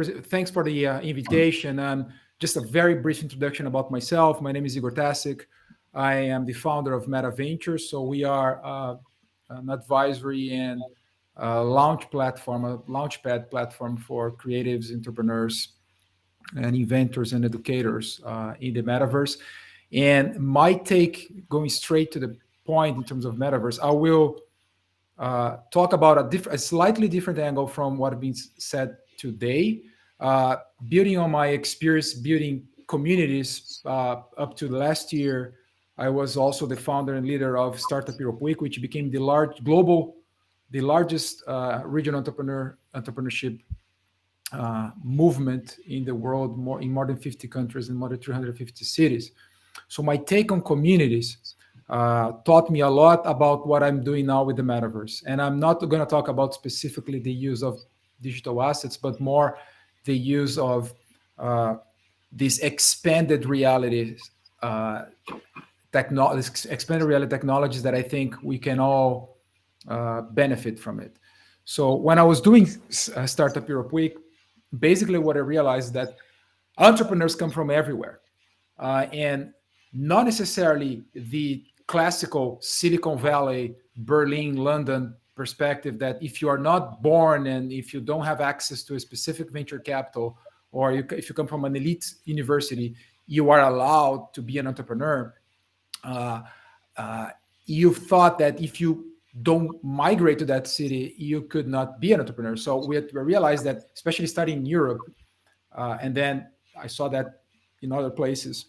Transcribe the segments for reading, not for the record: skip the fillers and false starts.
Thanks for the invitation. Just a very brief introduction about myself. My name is Igor Tasic. I am the founder of MetaVentures. So we are an advisory and launchpad platform for creatives, entrepreneurs, and inventors and educators in the metaverse. And my take, going straight to the point in terms of metaverse, I will talk about a slightly different angle from what has been said today, building on my experience building communities up to last year. I was also the founder and leader of Startup Europe Week, which became the largest regional entrepreneurship movement in the world, in more than 50 countries in more than 350 cities. So my take on communities taught me a lot about what I'm doing now with the metaverse. And I'm not going to talk about specifically the use of digital assets, but more the use of these expanded reality technologies that I think we can all benefit from it. So when I was doing Startup Europe Week, basically what I realized is that entrepreneurs come from everywhere, and not necessarily the classical Silicon Valley, Berlin, London perspective that if you are not born and if you don't have access to a specific venture capital, or if you come from an elite university, you are allowed to be an entrepreneur. You thought that if you don't migrate to that city, you could not be an entrepreneur. So we realized that, especially starting in Europe, and then I saw that in other places,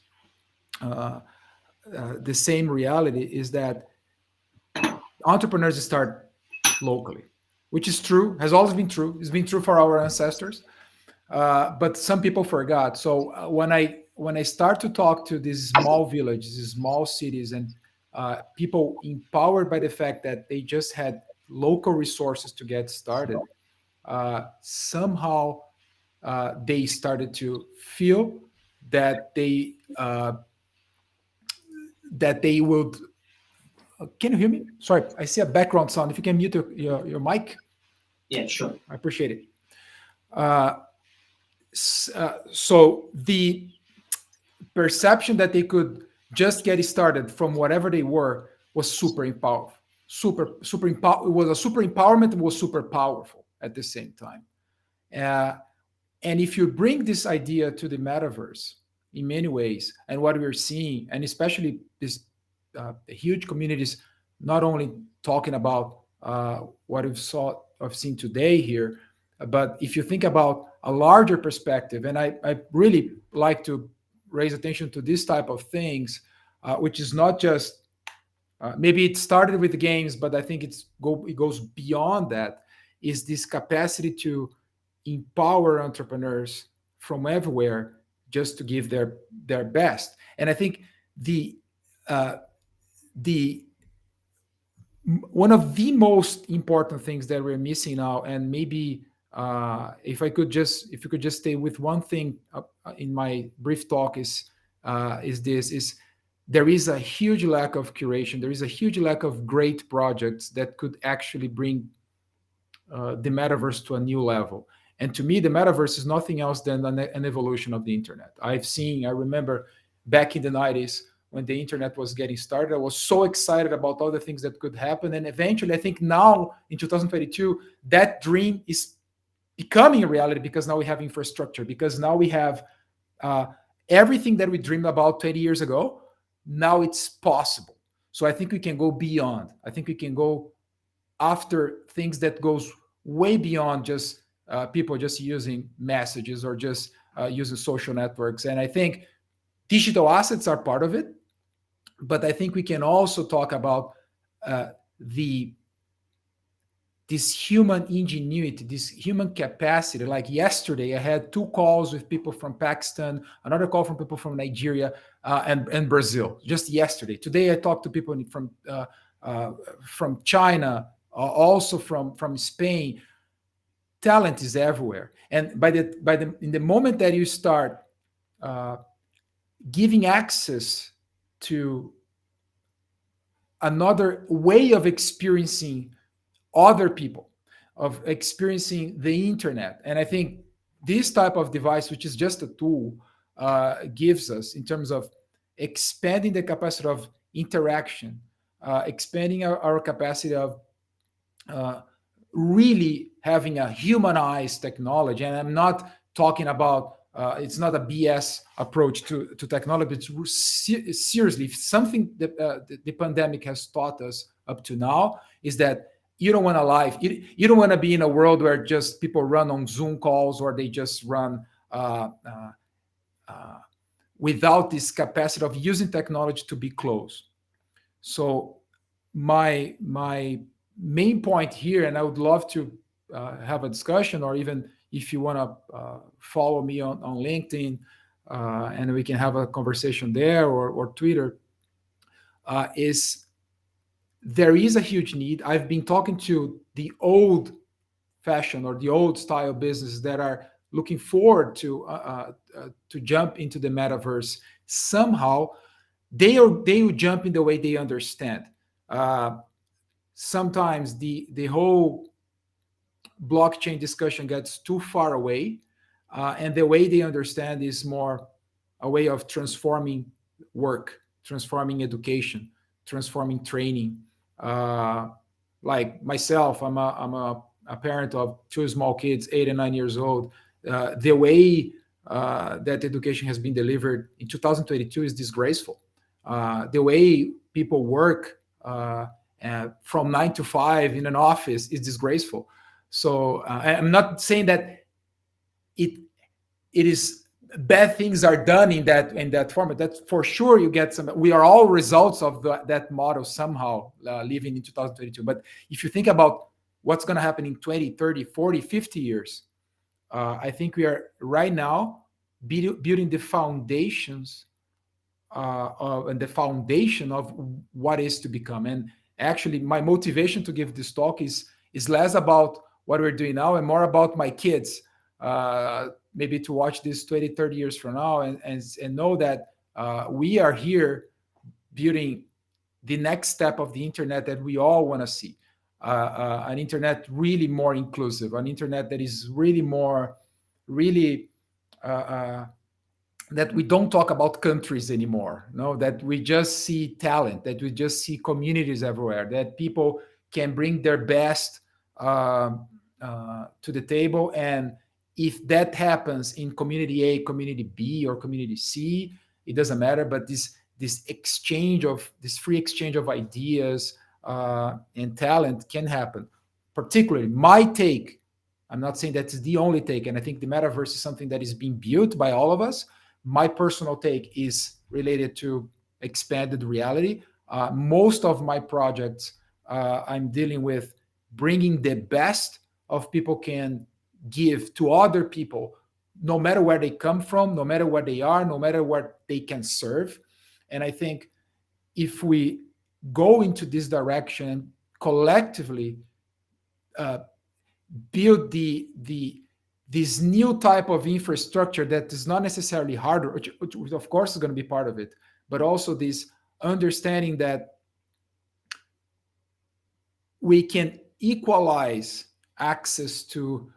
the same reality is that entrepreneurs start locally, which is true, has always been true. It's been true for our ancestors, but some people forgot. So when I start to talk to these small villages, these small cities, and people empowered by the fact that they just had local resources to get started, somehow they started to feel that they would. Can you hear me? Sorry, I see a background sound. If you can mute your mic. Yeah, sure. I appreciate it. So the perception that they could just get started from whatever they were was super powerful. It was a super empowerment. It was super powerful at the same time. And if you bring this idea to the metaverse in many ways, and what we're seeing, and especially this huge communities, not only talking about what I've seen today here, but if you think about a larger perspective, and I really like to raise attention to this type of things, which is not just maybe it started with the games, but I think it goes beyond that. Is this capacity to empower entrepreneurs from everywhere just to give their best? And I think the one of the most important things that we're missing now, and maybe if you could just stay with one thing in my brief talk, is there is a huge lack of curation. There is a huge lack of great projects that could actually bring the metaverse to a new level. And to me, the metaverse is nothing else than an evolution of the internet. I remember back in the 90s when the internet was getting started, I was so excited about all the things that could happen. And eventually, I think now in 2022, that dream is becoming a reality because now we have infrastructure, because now we have everything that we dreamed about 20 years ago. Now it's possible. So I think we can go beyond. I think we can go after things that goes way beyond just people just using messages or just using social networks. And I think digital assets are part of it, but I think we can also talk about this human ingenuity, this human capacity. Like yesterday, I had 2 calls with people from Pakistan, another call from people from Nigeria and Brazil, just yesterday. Today, I talked to people from China, also from Spain. Talent is everywhere, and in the moment that you start giving access to another way of experiencing other people, of experiencing the internet. And I think this type of device, which is just a tool, gives us in terms of expanding the capacity of interaction, expanding our capacity of uh, really having a humanized technology. And I'm not talking about it's not a BS approach to technology. It's seriously something that the pandemic has taught us up to now is that you don't want to live. You don't want to be in a world where just people run on Zoom calls or they just run uh, without this capacity of using technology to be close. So my main point here, and I would love to have a discussion, or even if you want to follow me on LinkedIn, and we can have a conversation there, or Twitter, is there is a huge need. I've been talking to the old fashion or the old style businesses that are looking forward to jump into the metaverse somehow. They will jump in the way they understand. Uh, Sometimes the whole blockchain discussion gets too far away, and the way they understand is more a way of transforming work, transforming education, transforming training. Uh, like myself, I'm a parent of two small kids, 8 and 9 years old. The way that education has been delivered in 2022 is disgraceful. The way people work from 9 to 5 in an office is disgraceful. So I'm not saying that it it is bad things are done in that format. That for sure you get some. We are all results of that model somehow living in 2022. But if you think about what's going to happen in 20, 30, 40, 50 years, I think we are right now building the foundations and the foundation of what is to become. And actually, my motivation to give this talk is less about what we're doing now and more about my kids. Maybe to watch this 20, 30 years from now and know that we are here building the next step of the internet that we all want to see. An internet really more inclusive, an internet that is really more, really uh, uh, that we don't talk about countries anymore. No, that we just see talent, that we just see communities everywhere, that people can bring their best to the table. And if that happens in community A, community B, or community C, it doesn't matter. But this exchange of this free exchange of ideas and talent can happen. Particularly, my take. I'm not saying that's the only take, and I think the metaverse is something that is being built by all of us. My personal take is related to expanded reality. Most of my projects, I'm dealing with bringing the best of people can give to other people, no matter where they come from, no matter where they are, no matter what they can serve. And I think if we go into this direction collectively, uh, build this new type of infrastructure that is not necessarily hardware, which of course is going to be part of it, but also this understanding that we can equalize access to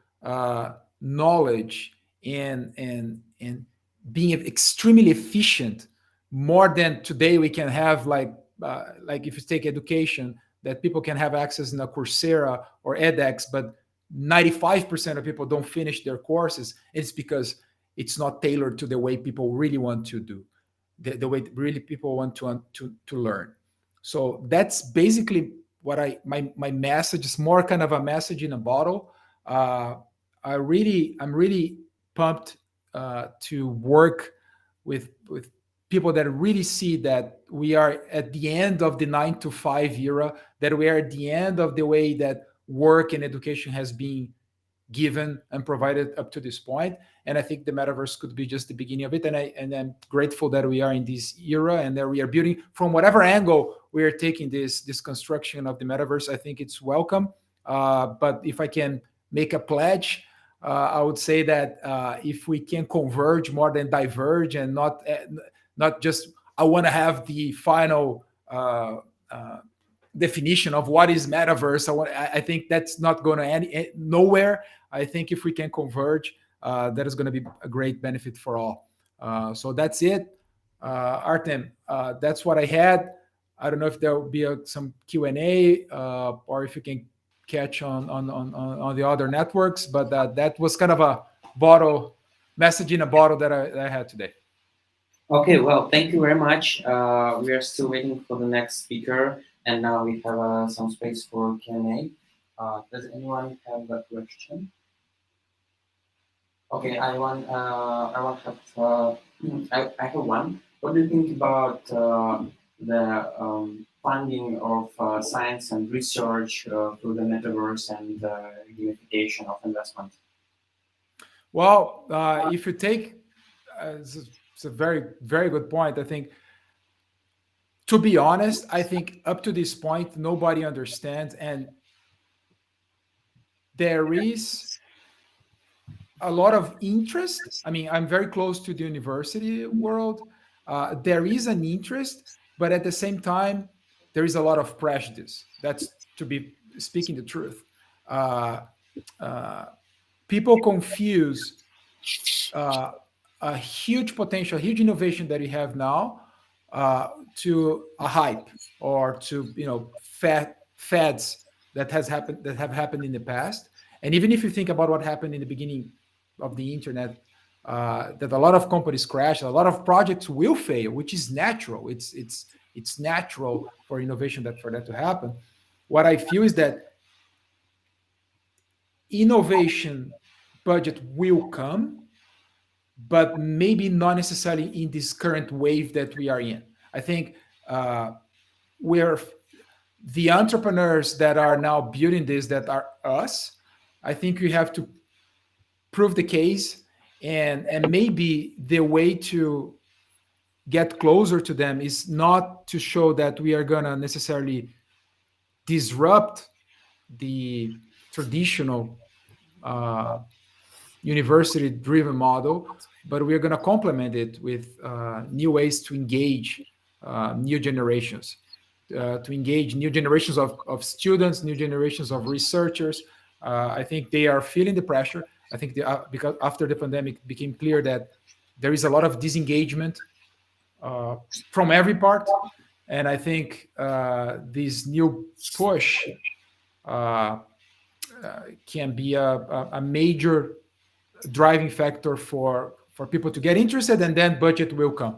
knowledge and being extremely efficient, more than today we can have like if you take education, that people can have access in a Coursera or edX, but 95% of people don't finish their courses. It's because it's not tailored to the way people really want to do, the way really people want to learn. So that's basically what my message is, more kind of a message in a bottle. Uh, I'm really pumped to work with people that really see that we are at the end of the 9 to 5 era, that we are at the end of the way that work and education has been given and provided up to this point. And I think the metaverse could be just the beginning of it. And I'm grateful that we are in this era and that we are building from whatever angle we are taking this construction of the metaverse. I think it's welcome. But if I can make a pledge, I would say that if we can converge more than diverge, and not just I want to have the final definition of what is metaverse. I think that's not going to end nowhere. I think if we can converge, that is going to be a great benefit for all. So that's it, Artem. That's what I had. I don't know if there will be some Q&A, or if you can catch on the other networks, but that was kind of a bottle message in a bottle that I had today. Okay, well, thank you very much. We are still waiting for the next speaker, and now we have some space for Q&A. Does anyone have a question? Okay, I want to have, I have one. What do you think about the funding of science and research through the metaverse and gamification of investment? Well, if you take, it's a very, very good point. I think, to be honest, I think up to this point, nobody understands. And there is a lot of interest. I mean, I'm very close to the university world. There is an interest, but at the same time, there is a lot of prejudice. That's, to be speaking the truth. Uh, uh, People confuse uh, a huge potential, huge innovation that we have now, to a hype, or to fads that have happened in the past. And even if you think about what happened in the beginning of the internet, that a lot of companies crash, a lot of projects will fail, which is natural. It's natural for innovation, that for that to happen. What I feel is that innovation budget will come, but maybe not necessarily in this current wave that we are in. I think we're the entrepreneurs that are now building this, that are us. I think we have to prove the case, and maybe the way to get closer to them is not to show that we are gonna necessarily disrupt the traditional uh, university driven model, but we're going to complement it with new ways to engage new generations, to engage new generations of students, new generations of researchers. I think they are feeling the pressure. I think because after the pandemic, it became clear that there is a lot of disengagement uh, from every part. And I think this new push uh, can be a major driving factor for people to get interested, and then budget will come.